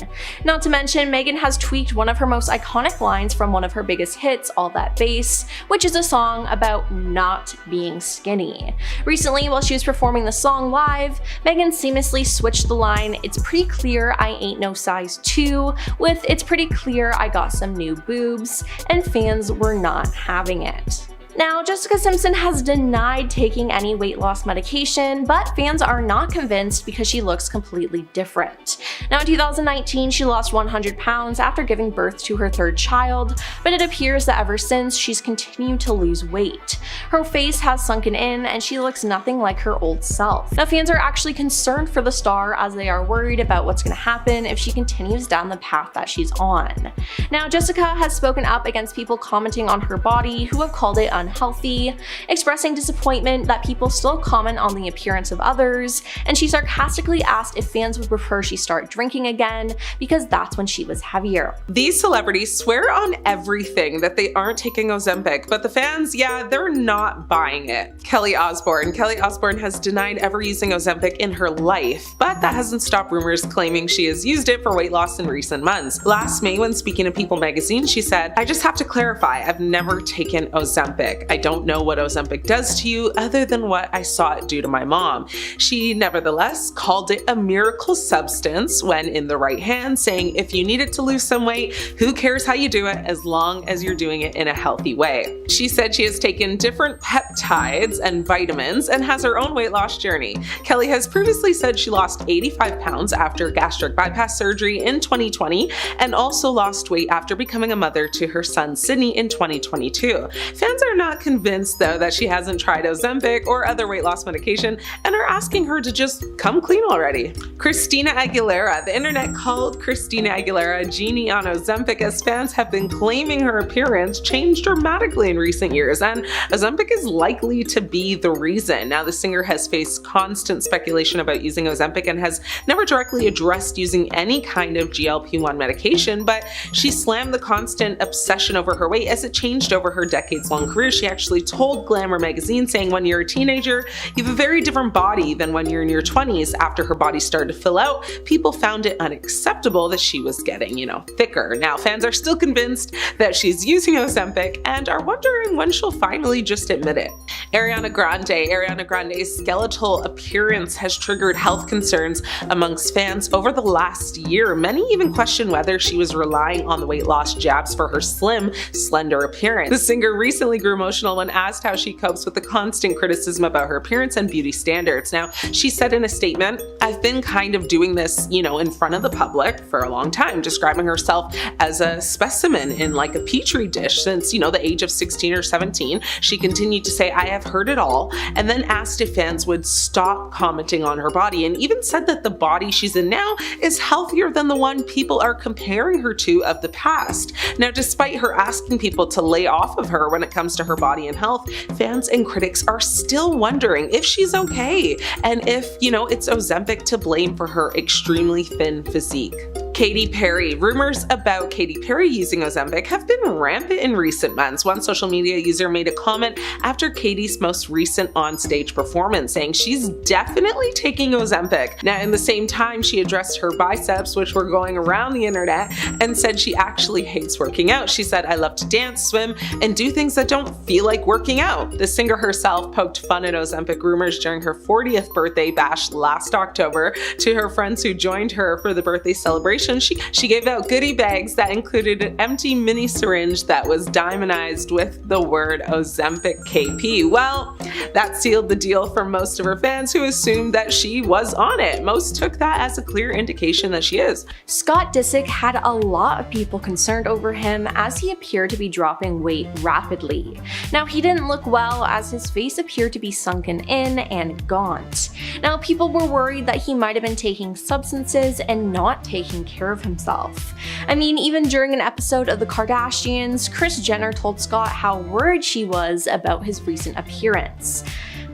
Not to mention, Meghan has tweaked one of her most iconic lines from one of her biggest hits, All That Bass, which is a song about not being skinny. Recently, while she was performing the song live, Meghan seamlessly switched the line, "It's pretty clear I ain't no size 2, with "It's pretty clear I got some new boobs," and fans were not having it. Now, Jessica Simpson has denied taking any weight loss medication, but fans are not convinced because she looks completely different. Now, in 2019, she lost 100 pounds after giving birth to her 3rd child, but it appears that ever since, she's continued to lose weight. Her face has sunken in, and she looks nothing like her old self. Now, fans are actually concerned for the star as they are worried about what's going to happen if she continues down the path that she's on. Now, Jessica has spoken up against people commenting on her body who have called it unhealthy, expressing disappointment that people still comment on the appearance of others, and she sarcastically asked if fans would prefer she start drinking again because that's when she was heavier. These celebrities swear on everything that they aren't taking Ozempic, but the fans, they're not buying it. Kelly Osbourne has denied ever using Ozempic in her life, but that hasn't stopped rumors claiming she has used it for weight loss in recent months. Last May, when speaking to People magazine, she said, "I just have to clarify, I've never taken Ozempic. I don't know what Ozempic does to you other than what I saw it do to my mom." She nevertheless called it a miracle substance when in the right hand, saying if you needed to lose some weight, who cares how you do it as long as you're doing it in a healthy way. She said she has taken different peptides and vitamins and has her own weight loss journey. Kelly has previously said she lost 85 pounds after gastric bypass surgery in 2020 and also lost weight after becoming a mother to her son Sydney in 2022. Fans are not convinced though that she hasn't tried Ozempic or other weight loss medication and are asking her to just come clean already. Christina Aguilera. The internet called Christina Aguilera a genie on Ozempic as fans have been claiming her appearance changed dramatically in recent years, and Ozempic is likely to be the reason. Now, the singer has faced constant speculation about using Ozempic and has never directly addressed using any kind of GLP-1 medication, but she slammed the constant obsession over her weight as it changed over her decades-long career. she actually told Glamour magazine, saying when you're a teenager, you have a very different body than when you're in your 20s. After her body started to fill out, people found it unacceptable that she was getting, thicker. Now, fans are still convinced that she's using Ozempic and are wondering when she'll finally just admit it. Ariana Grande's skeletal appearance has triggered health concerns amongst fans over the last year. Many even question whether she was relying on the weight loss jabs for her slim, slender appearance. The singer recently grew emotional when asked how she copes with the constant criticism about her appearance and beauty standards. Now, she said in a statement, "I've been kind of doing this, in front of the public for a long time," describing herself as a specimen in like a petri dish since, the age of 16 or 17. She continued to say, "I have heard it all," and then asked if fans would stop commenting on her body, and even said that the body she's in now is healthier than the one people are comparing her to of the past. Now, despite her asking people to lay off of her when it comes to her body and health, fans and critics are still wondering if she's okay and if, it's Ozempic to blame for her extremely thin physique. Katy Perry. Rumors about Katy Perry using Ozempic have been rampant in recent months. One social media user made a comment after Katy's most recent on-stage performance, saying she's definitely taking Ozempic. Now, in the same time, she addressed her biceps, which were going around the internet, and said she actually hates working out. She said, "I love to dance, swim, and do things that don't feel like working out." The singer herself poked fun at Ozempic rumors during her 40th birthday bash last October. To her friends who joined her for the birthday celebration, she gave out goodie bags that included an empty mini syringe that was diamondized with the word Ozempic KP. Well, that sealed the deal for most of her fans, who assumed that she was on it. Most took that as a clear indication that she is. Scott Disick had a lot of people concerned over him as he appeared to be dropping weight rapidly. Now, he didn't look well as his face appeared to be sunken in and gaunt. Now, people were worried that he might have been taking substances and not taking care of himself. I mean, even during an episode of The Kardashians, Kris Jenner told Scott how worried she was about his recent appearance.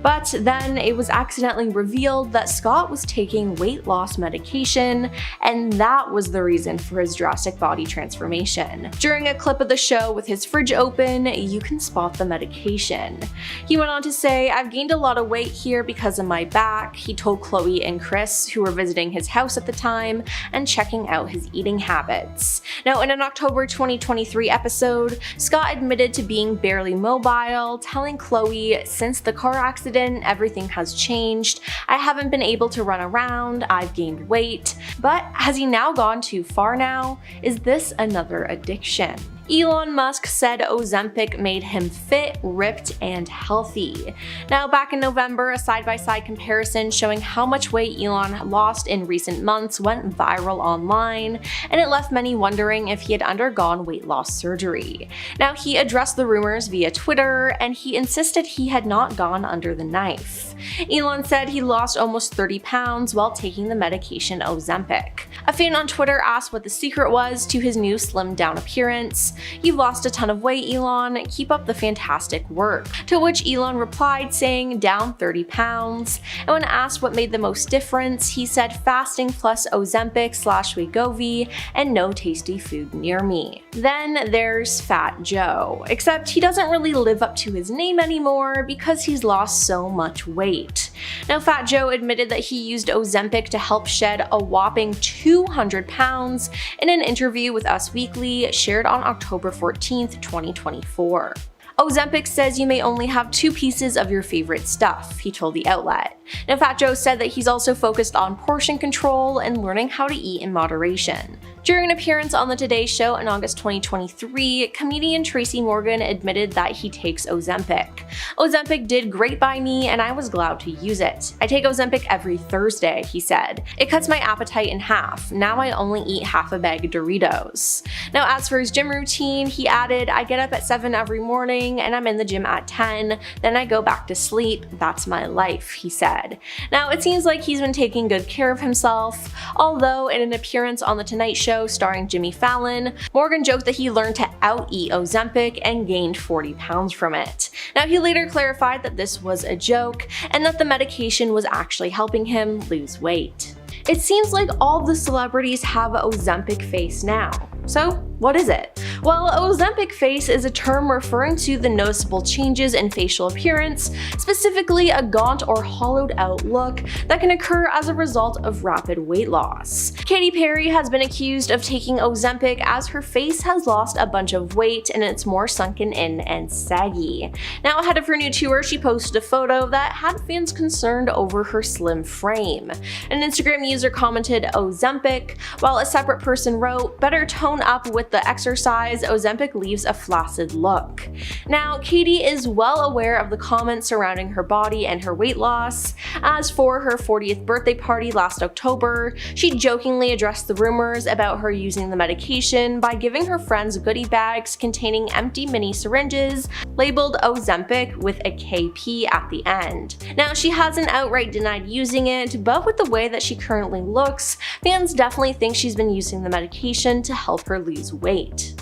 But then it was accidentally revealed that Scott was taking weight loss medication, and that was the reason for his drastic body transformation. During a clip of the show with his fridge open, you can spot the medication. He went on to say, "I've gained a lot of weight here because of my back," he told Khloe and Chris, who were visiting his house at the time and checking out his eating habits. Now, in an October 2023 episode, Scott admitted to being barely mobile, telling Khloe, "Since the car accident, everything has changed. I haven't been able to run around, I've gained weight." But has he now gone too far now? Is this another addiction? Elon Musk said Ozempic made him fit, ripped, and healthy. Now, back in November, a side-by-side comparison showing how much weight Elon lost in recent months went viral online, and it left many wondering if he had undergone weight loss surgery. Now, he addressed the rumors via Twitter, and he insisted he had not gone under the knife. Elon said he lost almost 30 pounds while taking the medication Ozempic. A fan on Twitter asked what the secret was to his new slimmed down appearance. "You've lost a ton of weight, Elon. Keep up the fantastic work." To which Elon replied saying down 30 pounds. And when asked what made the most difference, he said fasting plus Ozempic/Wegovy and no tasty food near me. Then there's Fat Joe, except he doesn't really live up to his name anymore because he's lost so much weight. Now, Fat Joe admitted that he used Ozempic to help shed a whopping 200 pounds in an interview with Us Weekly shared on October 14th, 2024. Ozempic says you may only have 2 pieces of your favorite stuff, he told the outlet. Now, Fat Joe said that he's also focused on portion control and learning how to eat in moderation. During an appearance on the Today Show in August 2023, comedian Tracy Morgan admitted that he takes Ozempic. "Ozempic did great by me and I was glad to use it. I take Ozempic every Thursday," he said. "It cuts my appetite in half. Now I only eat half a bag of Doritos." Now, as for his gym routine, he added, "I get up at 7 every morning and I'm in the gym at 10. Then I go back to sleep. That's my life," he said. Now, it seems like he's been taking good care of himself, although in an appearance on The Tonight Show starring Jimmy Fallon, Morgan joked that he learned to out-eat Ozempic and gained 40 pounds from it. Now, he later clarified that this was a joke and that the medication was actually helping him lose weight. It seems like all the celebrities have Ozempic face now. So what is it? While Ozempic face is a term referring to the noticeable changes in facial appearance, specifically a gaunt or hollowed out look that can occur as a result of rapid weight loss. Katy Perry has been accused of taking Ozempic as her face has lost a bunch of weight and it's more sunken in and saggy. Now, ahead of her new tour, she posted a photo that had fans concerned over her slim frame. An Instagram user commented Ozempic, while a separate person wrote, "Better tone up with the exercise, Ozempic leaves a flaccid look." Now, Katy is well aware of the comments surrounding her body and her weight loss. As for her 40th birthday party last October, she jokingly addressed the rumors about her using the medication by giving her friends goodie bags containing empty mini syringes labeled Ozempic with a KP at the end. Now, she hasn't outright denied using it, but with the way that she currently looks, fans definitely think she's been using the medication to help her lose weight.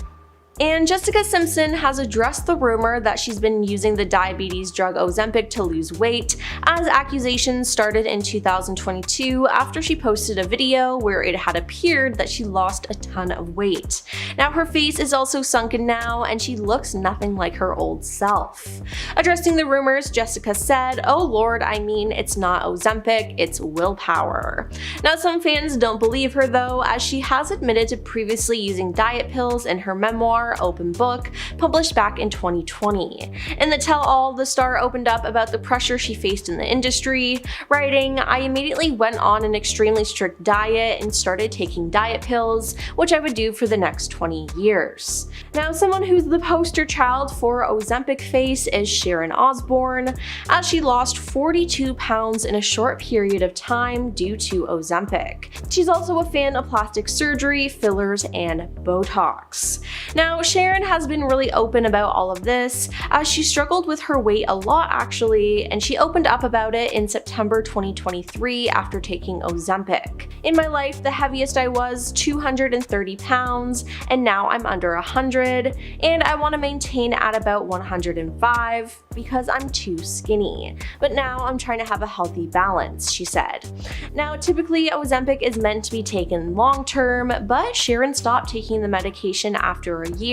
And Jessica Simpson has addressed the rumor that she's been using the diabetes drug Ozempic to lose weight, as accusations started in 2022 after she posted a video where it had appeared that she lost a ton of weight. Now, her face is also sunken now and she looks nothing like her old self. Addressing the rumors, Jessica said, "Oh Lord, I mean, it's not Ozempic, it's willpower." Now, some fans don't believe her though, as she has admitted to previously using diet pills in her memoir, Open Book, published back in 2020. In the tell-all, the star opened up about the pressure she faced in the industry, writing, "I immediately went on an extremely strict diet and started taking diet pills, which I would do for the next 20 years. Now, someone who's the poster child for Ozempic face is Sharon Osbourne, as she lost 42 pounds in a short period of time due to Ozempic. She's also a fan of plastic surgery, fillers, and Botox. Now, Sharon has been really open about all of this, as she struggled with her weight a lot actually, and she opened up about it in September 2023 after taking Ozempic. "In my life, the heaviest I was 230 pounds, and now I'm under 100, and I want to maintain at about 105 because I'm too skinny. But now I'm trying to have a healthy balance," she said. Now, typically Ozempic is meant to be taken long term, but Sharon stopped taking the medication after a year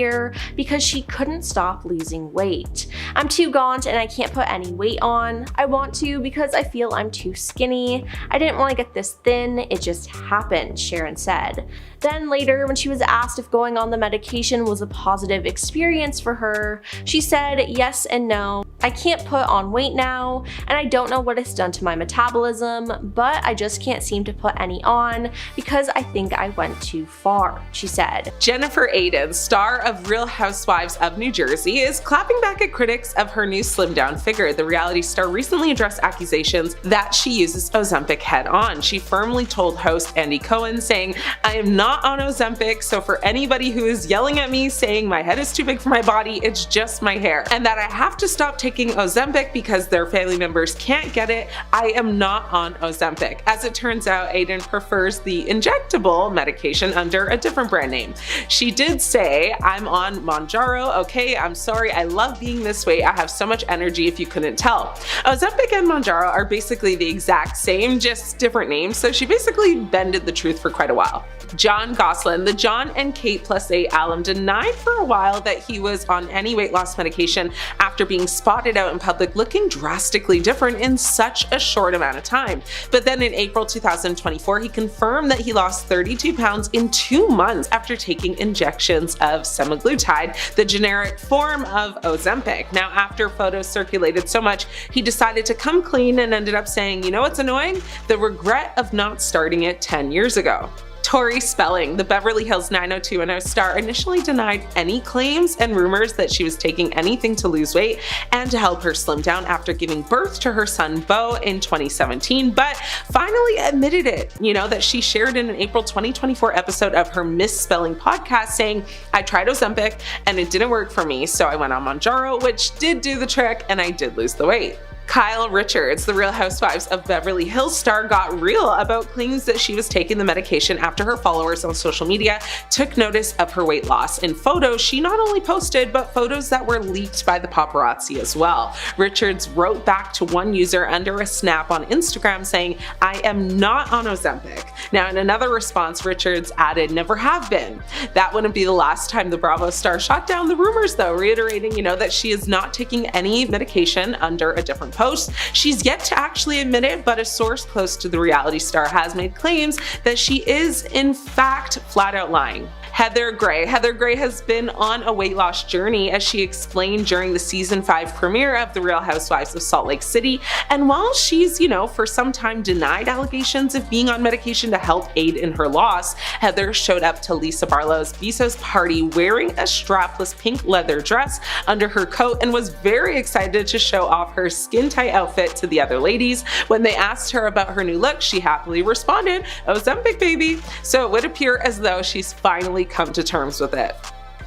because she couldn't stop losing weight. "I'm too gaunt and I can't put any weight on. I want to because I feel I'm too skinny. I didn't want to get this thin, it just happened," Sharon said. Then later, when she was asked if going on the medication was a positive experience for her, she said, "Yes and no. I can't put on weight now, and I don't know what it's done to my metabolism, but I just can't seem to put any on because I think I went too far," she said. Jennifer Aydin, star of Real Housewives of New Jersey, is clapping back at critics of her new slimmed down figure. The reality star recently addressed accusations that she uses Ozempic head on. She firmly told host Andy Cohen, saying, "I am not on Ozempic, so for anybody who is yelling at me saying my head is too big for my body, it's just my hair, and that I have to stop taking Ozempic because their family members can't get it, I am not on Ozempic." As it turns out, Aydin prefers the injectable medication under a different brand name. She did say, "I'm on Mounjaro, okay, I'm sorry, I love being this way, I have so much energy if you couldn't tell." Ozempic and Mounjaro are basically the exact same, just different names, so she basically bended the truth for quite a while. John Goslin, the John and Kate +8 alum, denied for a while that he was on any weight loss medication after being spotted out in public looking drastically different in such a short amount of time. But then in April 2024, he confirmed that he lost 32 pounds in 2 months after taking injections of semaglutide, the generic form of Ozempic. Now, after photos circulated so much, he decided to come clean and ended up saying, "You know what's annoying? The regret of not starting it 10 years ago." Tori Spelling, the Beverly Hills 90210 star, initially denied any claims and rumors that she was taking anything to lose weight and to help her slim down after giving birth to her son Beau in 2017, but finally admitted it, that she shared in an April 2024 episode of her Misspelling podcast saying, "I tried Ozempic and it didn't work for me, so I went on Mounjaro, which did do the trick, and I did lose the weight." Kyle Richards, the Real Housewives of Beverly Hills star, got real about claims that she was taking the medication after her followers on social media took notice of her weight loss. In photos she not only posted, but photos that were leaked by the paparazzi as well. Richards wrote back to one user under a snap on Instagram saying, "I am not on Ozempic." Now in another response, Richards added, "Never have been." That wouldn't be the last time the Bravo star shot down the rumors though, reiterating, that she is not taking any medication under a different post. She's yet to actually admit it, but a source close to the reality star has made claims that she is in fact flat out lying. Heather Gray has been on a weight loss journey, as she explained during the season 5 premiere of The Real Housewives of Salt Lake City. And while she's, for some time denied allegations of being on medication to help aid in her loss, Heather showed up to Lisa Barlow's Bezos party wearing a strapless pink leather dress under her coat and was very excited to show off her skin-tight outfit to the other ladies. When they asked her about her new look, she happily responded, "Ozempic, baby." So it would appear as though she's finally come to terms with it.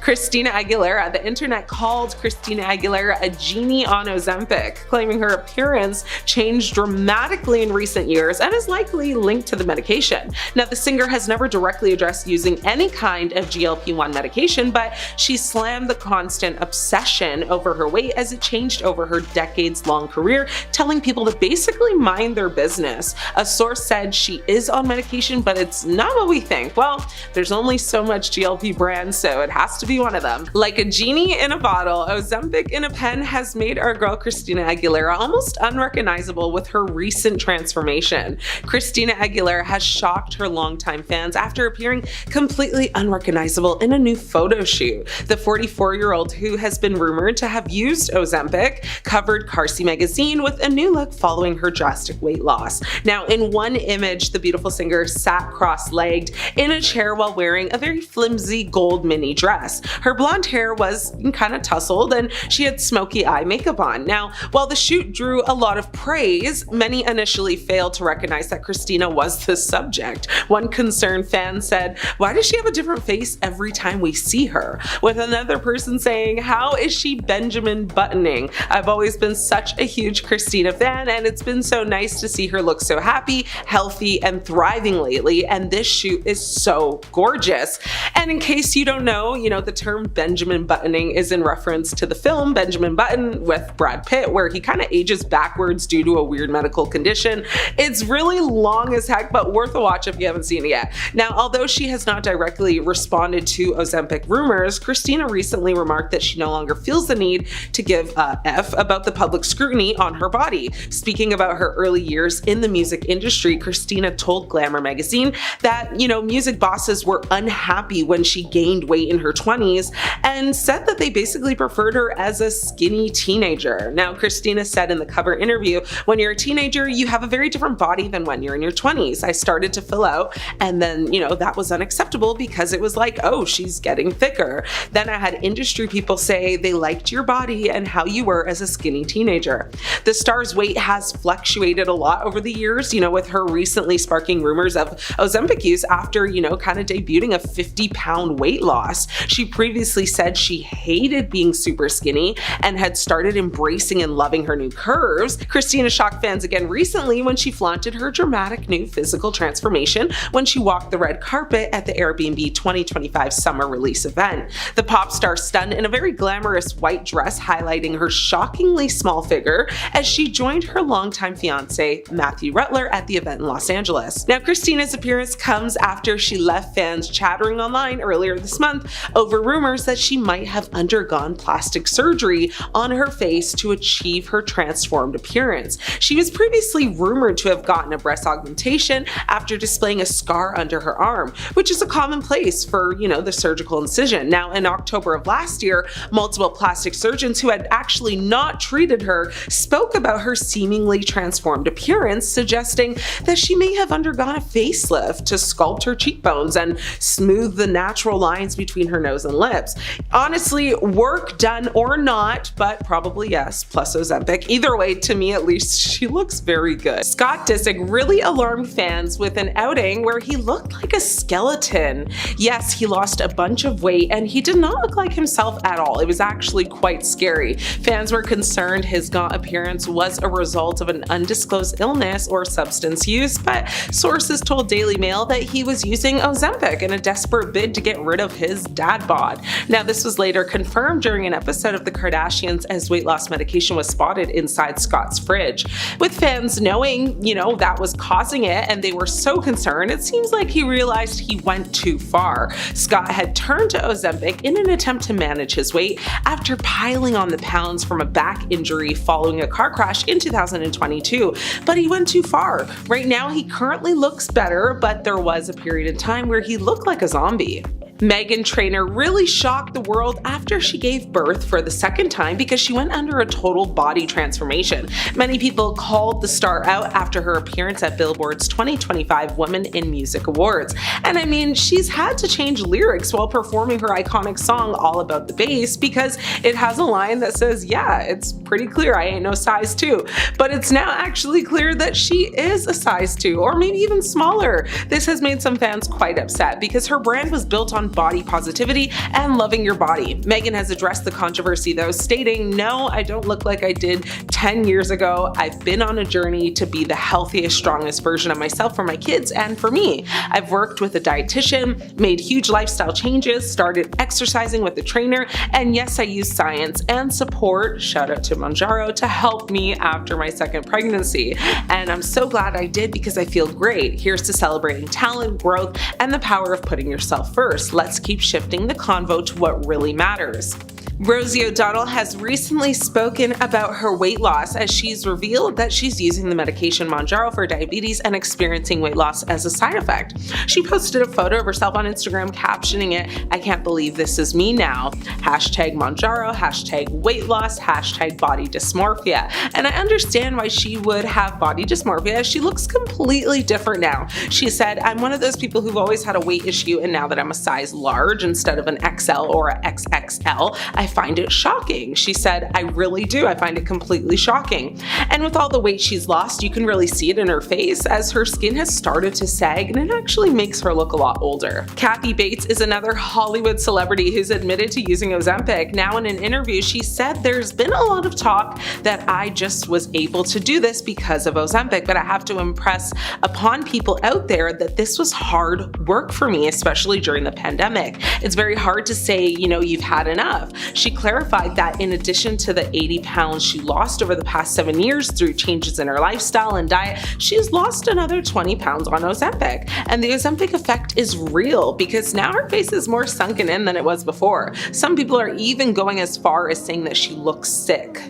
Christina Aguilera. The internet called Christina Aguilera a genie on Ozempic, claiming her appearance changed dramatically in recent years and is likely linked to the medication. Now, the singer has never directly addressed using any kind of GLP-1 medication, but she slammed the constant obsession over her weight as it changed over her decades-long career, telling people to basically mind their business. A source said she is on medication, but it's not what we think. Well, there's only so much GLP brand, so it has to be one of them. Like a genie in a bottle, Ozempic in a pen has made our girl Christina Aguilera almost unrecognizable with her recent transformation. Christina Aguilera has shocked her longtime fans after appearing completely unrecognizable in a new photo shoot. The 44-year-old, who has been rumored to have used Ozempic, covered Carsey magazine with a new look following her drastic weight loss. Now, in one image, the beautiful singer sat cross-legged in a chair while wearing a very flimsy gold mini dress. Her blonde hair was kind of tousled and she had smoky eye makeup on. Now, while the shoot drew a lot of praise, many initially failed to recognize that Christina was the subject. One concerned fan said, "Why does she have a different face every time we see her?" With another person saying, "How is she Benjamin buttoning? I've always been such a huge Christina fan, and it's been so nice to see her look so happy, healthy, and thriving lately, and this shoot is so gorgeous." And in case you don't know, the term Benjamin buttoning is in reference to the film Benjamin Button with Brad Pitt, where he kind of ages backwards due to a weird medical condition. It's really long as heck, but worth a watch if you haven't seen it yet. Now, although she has not directly responded to Ozempic rumors, Christina recently remarked that she no longer feels the need to give a F about the public scrutiny on her body. Speaking about her early years in the music industry, Christina told Glamour magazine that, music bosses were unhappy when she gained weight in her 20s and said that they basically preferred her as a skinny teenager. Now, Christina said in the cover interview, "When you're a teenager, you have a very different body than when you're in your 20s. I started to fill out, and then, that was unacceptable because it was like, oh, she's getting thicker. Then I had industry people say they liked your body and how you were as a skinny teenager." The star's weight has fluctuated a lot over the years, with her recently sparking rumors of Ozempic use after, kind of debuting a 50-pound weight loss. She previously said she hated being super skinny and had started embracing and loving her new curves. Christina shocked fans again recently when she flaunted her dramatic new physical transformation when she walked the red carpet at the Airbnb 2025 summer release event. The pop star stunned in a very glamorous white dress, highlighting her shockingly small figure as she joined her longtime fiance, Matthew Rutler, at the event in Los Angeles. Now, Christina's appearance comes after she left fans chattering online earlier this month over rumors that she might have undergone plastic surgery on her face to achieve her transformed appearance. She was previously rumored to have gotten a breast augmentation after displaying a scar under her arm, which is a commonplace for, the surgical incision. Now, in October of last year, multiple plastic surgeons who had actually not treated her spoke about her seemingly transformed appearance, suggesting that she may have undergone a facelift to sculpt her cheekbones and smooth the natural lines between her nose eyebrows and lips. Honestly, work done or not, but probably yes, plus Ozempic. Either way, to me at least, she looks very good. Scott Disick really alarmed fans with an outing where he looked like a skeleton. Yes, he lost a bunch of weight and he did not look like himself at all. It was actually quite scary. Fans were concerned his gaunt appearance was a result of an undisclosed illness or substance use, but sources told Daily Mail that he was using Ozempic in a desperate bid to get rid of his dad bod. Now, this was later confirmed during an episode of The Kardashians as weight loss medication was spotted inside Scott's fridge. With fans knowing, that was causing it and they were so concerned, it seems like he realized he went too far. Scott had turned to Ozempic in an attempt to manage his weight after piling on the pounds from a back injury following a car crash in 2022, but he went too far. Right now, he currently looks better, but there was a period in time where he looked like a zombie. Meghan Trainor really shocked the world after she gave birth for the second time because she went under a total body transformation. Many people called the star out after her appearance at Billboard's 2025 Women in Music Awards. And I mean, she's had to change lyrics while performing her iconic song All About the Bass because it has a line that says, yeah, it's pretty clear I ain't no size 2. But it's now actually clear that she is a size 2 or maybe even smaller. This has made some fans quite upset because her brand was built on body positivity and loving your body. Meghan has addressed the controversy though, stating, "No, I don't look like I did 10 years ago. I've been on a journey to be the healthiest, strongest version of myself for my kids and for me. I've worked with a dietitian, made huge lifestyle changes, started exercising with a trainer, and yes, I use science and support, shout out to Mounjaro, to help me after my second pregnancy. And I'm so glad I did because I feel great. Here's to celebrating talent, growth, and the power of putting yourself first. Let's keep shifting the convo to what really matters." Rosie O'Donnell has recently spoken about her weight loss as she's revealed that she's using the medication Mounjaro for diabetes and experiencing weight loss as a side effect. She posted a photo of herself on Instagram captioning it, "I can't believe this is me now. Hashtag Mounjaro, hashtag weight loss, hashtag body dysmorphia." And I understand why she would have body dysmorphia. She looks completely different now. She said, "I'm one of those people who've always had a weight issue, and now that I'm a size large instead of an XL or a XXL, I find it shocking." She said, "I really do. I find it completely shocking." And with all the weight she's lost, you can really see it in her face as her skin has started to sag and it actually makes her look a lot older. Kathy Bates is another Hollywood celebrity who's admitted to using Ozempic. Now in an interview, she said, "There's been a lot of talk that I just was able to do this because of Ozempic, but I have to impress upon people out there that this was hard work for me, especially during the pandemic. It's very hard to say, you've had enough." She clarified that in addition to the 80 pounds she lost over the past 7 years through changes in her lifestyle and diet, she's lost another 20 pounds on Ozempic. And the Ozempic effect is real because now her face is more sunken in than it was before. Some people are even going as far as saying that she looks sick.